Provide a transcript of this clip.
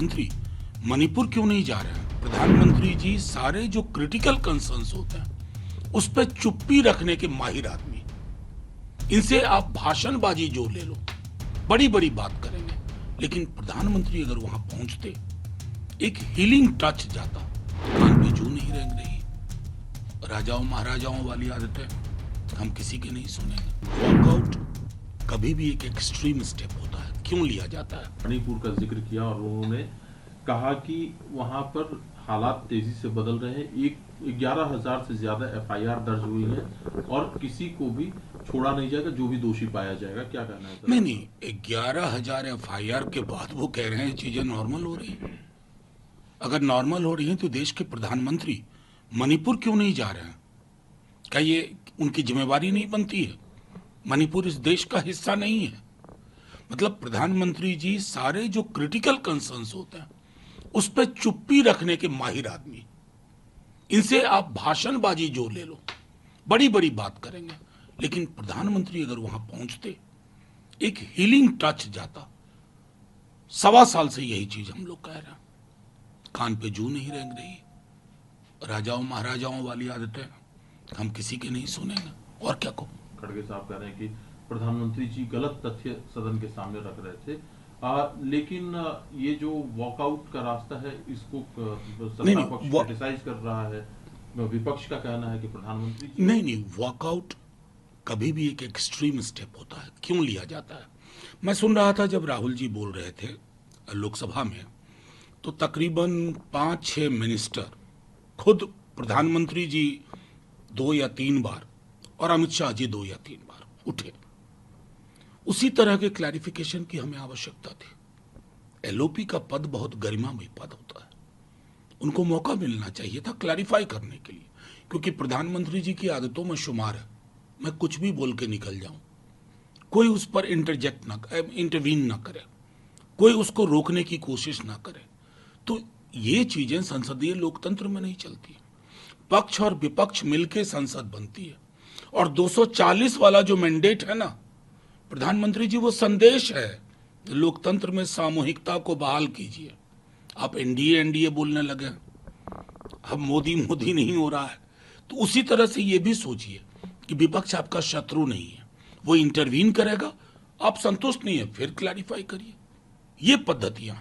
प्रधानमंत्री मणिपुर क्यों नहीं जा रहे हैं? प्रधानमंत्री जी सारे जो क्रिटिकल कंसर्न्स होते हैं उस पर चुप्पी रखने के माहिर आदमी। इनसे आप भाषणबाजी जो ले लो, बड़ी बड़ी बात करेंगे, लेकिन प्रधानमंत्री अगर वहां पहुंचते, एक हीलिंग टच जाता, कान पे जू नहीं रेंग रही। राजाओं महाराजाओं वाली आदतें हम किसी के नहीं सुनेंगे। वॉकआउट कभी भी एक एक्सट्रीम स्टेप होता है, क्यों लिया जाता है? मणिपुर का जिक्र किया और उन्होंने कहा कि वहां पर हालात तेजी से बदल रहे हैं। 11,000 से ज्यादा एफआईआर दर्ज हुई है और किसी को भी छोड़ा नहीं जाएगा जो भी दोषी पाया जाएगा। क्या कहना है? नहीं, 11,000 एफआईआर के बाद वो कह रहे हैं चीजें नॉर्मल हो रही हैं। अगर नॉर्मल हो रही हैं तो देश के प्रधानमंत्री मणिपुर क्यों नहीं जा रहे हैं? क्या ये उनकी जिम्मेवारी नहीं बनती है? मणिपुर इस देश का हिस्सा नहीं है? मतलब प्रधानमंत्री जी सारे जो क्रिटिकल कंसर्न्स होते हैं उस पर चुप्पी रखने के माहिर आदमी। इनसे आप भाषणबाजी जो ले लो, बड़ी बड़ी बात करेंगे, लेकिन प्रधानमंत्री अगर वहां पहुंचते, एक हीलिंग टच जाता। 1.25 साल से यही चीज हम लोग कह रहे हैं, कान पे जू नहीं रेंग रही। राजाओं महाराजाओं वाली आदतें हम किसी के नहीं सुनेंगे। और क्या कहूं? खड़गे साहब कह रहे हैं कि प्रधानमंत्री जी गलत तथ्य सदन के सामने रख रहे थे। लेकिन ये जो वॉकआउट का रास्ता है, इसको सत्ता पक्ष क्रिटिसाइज कर रहा है। विपक्ष का कहना है कि प्रधानमंत्री जी नहीं, वॉकआउट कभी भी एक एक्सट्रीम स्टेप होता है, क्यों लिया जाता है? मैं सुन रहा था जब राहुल जी बोल रहे थे लोकसभा में, तो तकरीबन 5-6 मिनिस्टर, खुद प्रधानमंत्री जी 2 या 3 बार और अमित शाह जी 2 या 3 बार उठे। उसी तरह के क्लैरिफिकेशन की हमें आवश्यकता थी। एलओपी का पद बहुत गरिमामय पद होता है, उनको मौका मिलना चाहिए था क्लैरिफाई करने के लिए, क्योंकि प्रधानमंत्री जी की आदतों में शुमार है मैं कुछ भी बोल के निकल जाऊं, कोई उस पर इंटरवीन ना करे, कोई उसको रोकने की कोशिश ना करे। तो ये चीजें संसदीय लोकतंत्र में नहीं चलती। पक्ष और विपक्ष मिलकर संसद बनती है, और 240 वाला जो मैंडेट है ना प्रधानमंत्री जी, वो संदेश है लोकतंत्र में सामूहिकता को बहाल कीजिए। आप एनडीए बोलने लगे, अब मोदी नहीं हो रहा है, तो उसी तरह से ये भी सोचिए कि विपक्ष आपका शत्रु नहीं है, वो इंटरवीन करेगा, आप संतुष्ट नहीं है फिर क्लैरिफाई करिए। ये पद्धतियां